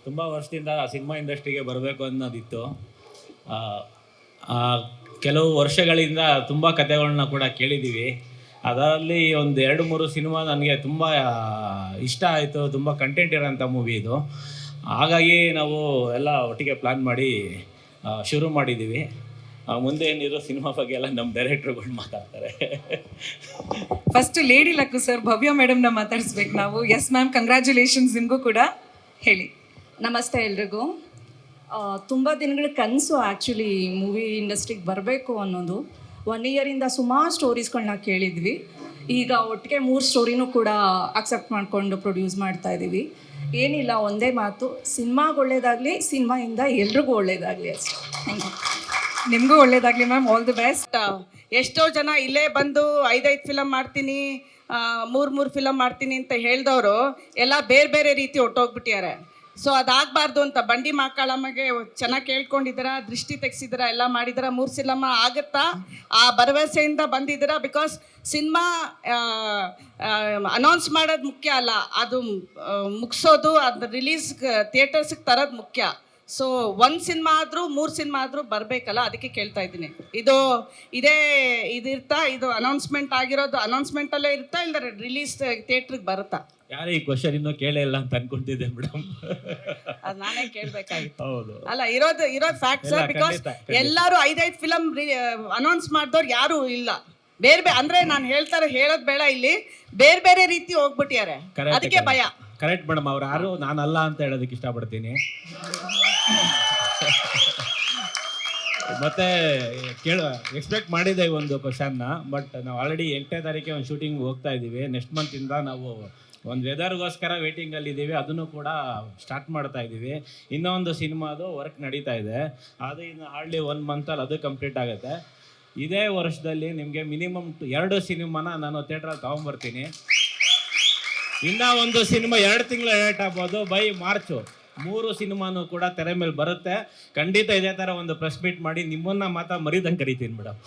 ತುಂಬ ವರ್ಷದಿಂದ ಸಿನಿಮಾ ಇಂಡಸ್ಟ್ರಿಗೆ ಬರಬೇಕು ಅನ್ನೋದಿತ್ತು. ಕೆಲವು ವರ್ಷಗಳಿಂದ ತುಂಬ ಕಥೆಗಳನ್ನ ಕೂಡ ಕೇಳಿದ್ದೀವಿ. ಅದರಲ್ಲಿ ಒಂದು 2-3 ಸಿನಿಮಾ ನನಗೆ ತುಂಬ ಇಷ್ಟ ಆಯಿತು. ತುಂಬ ಕಂಟೆಂಟ್ ಇರೋಂಥ ಮೂವಿ ಇದು. ಹಾಗಾಗಿ ನಾವು ಎಲ್ಲ ಒಟ್ಟಿಗೆ ಪ್ಲ್ಯಾನ್ ಮಾಡಿ ಶುರು ಮಾಡಿದ್ದೀವಿ. ಮುಂದೆ ಏನಿರೋ ಸಿನಿಮಾ ಬಗ್ಗೆ ಎಲ್ಲ ನಮ್ಮ ಡೈರೆಕ್ಟ್ರುಗಳು ಮಾತಾಡ್ತಾರೆ. ಫಸ್ಟ್ ಲೇಡಿ ಲಕ್ಕು ಸರ್, ಭವ್ಯ ಮೇಡಮ್ನ ಮಾತಾಡಿಸ್ಬೇಕು ನಾವು. ಎಸ್ ಮ್ಯಾಮ್, ಕಂಗ್ರ್ಯಾಚುಲೇಷನ್ಸ್ ನಿಮಗೂ ಕೂಡ. ಹೇಳಿ. ನಮಸ್ತೆ ಎಲ್ರಿಗೂ. ತುಂಬ ದಿನಗಳ ಕನಸು ಆ್ಯಕ್ಚುಲಿ ಮೂವಿ ಇಂಡಸ್ಟ್ರಿಗೆ ಬರಬೇಕು ಅನ್ನೋದು. 1 ಇಯರಿಂದ ಸುಮಾರು ಸ್ಟೋರೀಸ್ಗಳನ್ನ ಕೇಳಿದ್ವಿ. ಈಗ ಒಟ್ಟಿಗೆ 3 ಸ್ಟೋರಿನೂ ಕೂಡ ಅಕ್ಸೆಪ್ಟ್ ಮಾಡಿಕೊಂಡು ಪ್ರೊಡ್ಯೂಸ್ ಮಾಡ್ತಾ ಇದ್ದೀವಿ. ಏನಿಲ್ಲ, ಒಂದೇ ಮಾತು, ಸಿನಿಮಾಗೆ ಒಳ್ಳೇದಾಗಲಿ, ಸಿನಿಮಾಯಿಂದ ಎಲ್ರಿಗೂ ಒಳ್ಳೇದಾಗಲಿ ಅಷ್ಟೇ. Thank you. ನಿಮಗೂ ಒಳ್ಳೇದಾಗಲಿ ಮ್ಯಾಮ್, ಆಲ್ ದಿ ಬೆಸ್ಟ್. ಎಷ್ಟೋ ಜನ ಇಲ್ಲೇ ಬಂದು 5 ಫಿಲಮ್ ಮಾಡ್ತೀನಿ, 3 ಫಿಲಮ್ ಮಾಡ್ತೀನಿ ಅಂತ ಹೇಳ್ದವರು ಎಲ್ಲ ಬೇರೆ ಬೇರೆ ರೀತಿ ಹೊಟ್ಟೋಗ್ಬಿಟ್ಟಿದ್ದಾರೆ. ಸೊ ಅದಾಗಬಾರ್ದು ಅಂತ ಬಂಡಿ ಮಕ್ಕಳಮ್ಮಗೆ ಚೆನ್ನಾಗಿ ಕೇಳ್ಕೊಂಡಿದ್ದೀರಾ, ದೃಷ್ಟಿ ತೆಗೆಸಿದ್ದೀರಾ, ಎಲ್ಲ ಮಾಡಿದ್ದೀರಾ. 3 ಸಿನಿಮಾ ಆಗುತ್ತಾ ಆ ಭರವಸೆಯಿಂದ ಬಂದಿದ್ದೀರಾ. ಬಿಕಾಸ್ ಸಿನಿಮಾ ಅನೌನ್ಸ್ ಮಾಡೋದು ಮುಖ್ಯ ಅಲ್ಲ, ಅದು ಮುಗಿಸೋದು, ಅದು ರಿಲೀಸ್ ಥಿಯೇಟರ್ಸ್ಗೆ ತರೋದು ಮುಖ್ಯ. ಸೊ 1 ಸಿನಿಮಾ ಆದರೂ 3 ಸಿನಿಮಾ ಆದರೂ ಬರಬೇಕಲ್ಲ, ಅದಕ್ಕೆ ಕೇಳ್ತಾ ಇದ್ದೀನಿ. ಇದಿರ್ತಾ, ಇದು ಅನೌನ್ಸ್ಮೆಂಟ್ ಆಗಿರೋದು ಅನೌನ್ಸ್ಮೆಂಟಲ್ಲೇ ಇರುತ್ತಾ, ಇಲ್ಲ ರಿಲೀಸ್ ಥಿಯೇಟ್ರಿಗೆ ಬರುತ್ತಾ? ಯಾರು ಈ ಕ್ವಶನ್ ಇನ್ನೂ ಕೇಳೇ ಇಲ್ಲ ಅಂತ ಅನ್ಕೊಂತಿದ್ದೆ ಮೇಡಮ್. ಅದು ನಾನೇ ಕೇಳಬೇಕಾಗಿತ್ತು. ಹೌದು, ಅಲ್ಲ, ಇರೋದು ಫ್ಯಾಕ್ಟ್ ಸರ್. ಬಿಕಾಸ್ ಎಲ್ಲರೂ 5 ಫಿಲಮ್ ಅನೌನ್ಸ್ ಮಾಡಿದವ್ರು ಯಾರೂ ಇಲ್ಲ. ಬೇರೆ ಅಂದರೆ ನಾನು ಹೇಳೋದು ಬೇಡ, ಇಲ್ಲಿ ಬೇರೆ ಬೇರೆ ರೀತಿ ಹೋಗ್ಬಿಟ್ಟಿದ್ದಾರೆ, ಅದಕ್ಕೆ ಭಯ. ಕರೆಕ್ಟ್ ಮೇಡಮ್, ಅವ್ರು ಯಾರು ನಾನಲ್ಲ ಅಂತ ಹೇಳೋದಕ್ಕೆ ಇಷ್ಟಪಡ್ತೀನಿ. ಮತ್ತೆ ಎಕ್ಸ್ಪೆಕ್ಟ್ ಮಾಡಿದ್ದೆ ಒಂದು ಕ್ವಶನ್ನ, ಬಟ್ ನಾವು ಆಲ್ರೆಡಿ 8ನೇ ತಾರೀಕಿಗೆ ಒಂದು ಶೂಟಿಂಗ್ ಹೋಗ್ತಾ ಇದ್ದೀವಿ. ನೆಕ್ಸ್ಟ್ ಮಂತಿಂದ ನಾವು ಒಂದು ವೆದರ್ಗೋಸ್ಕರ ವೇಟಿಂಗಲ್ಲಿದ್ದೀವಿ. ಅದನ್ನು ಕೂಡ ಸ್ಟಾರ್ಟ್ ಮಾಡ್ತಾ ಇದ್ದೀವಿ. ಇನ್ನೊಂದು ಸಿನಿಮಾದು ವರ್ಕ್ ನಡೀತಾ ಇದೆ. ಅದು ಇನ್ನು ಹಾರ್ಡ್ಲಿ 1 ಮಂತಲ್ಲಿ ಅದು ಕಂಪ್ಲೀಟ್ ಆಗುತ್ತೆ. ಇದೇ ವರ್ಷದಲ್ಲಿ ನಿಮಗೆ ಮಿನಿಮಮ್ 2 ಸಿನಿಮಾನ ನಾನು ಥಿಯೇಟ್ರಲ್ಲಿ ತೊಗೊಂಬರ್ತೀನಿ. ಇನ್ನೂ ಒಂದು ಸಿನಿಮಾ 2 ತಿಂಗಳು ಲೇಟ್ ಆಗ್ಬೋದು. ಬೈ ಮಾರ್ಚು 3 ಸಿನಿಮಾನು ಕೂಡ ತೆರೆ ಮೇಲೆ ಬರುತ್ತೆ. ಖಂಡಿತ ಇದೇ ಥರ ಒಂದು ಪ್ರೆಸ್ ಮೀಟ್ ಮಾಡಿ ನಿಮ್ಮನ್ನು ಮಾತ್ರ ಮರಿದಂಗೆ ಕರಿತೀನಿ ಮೇಡಮ್.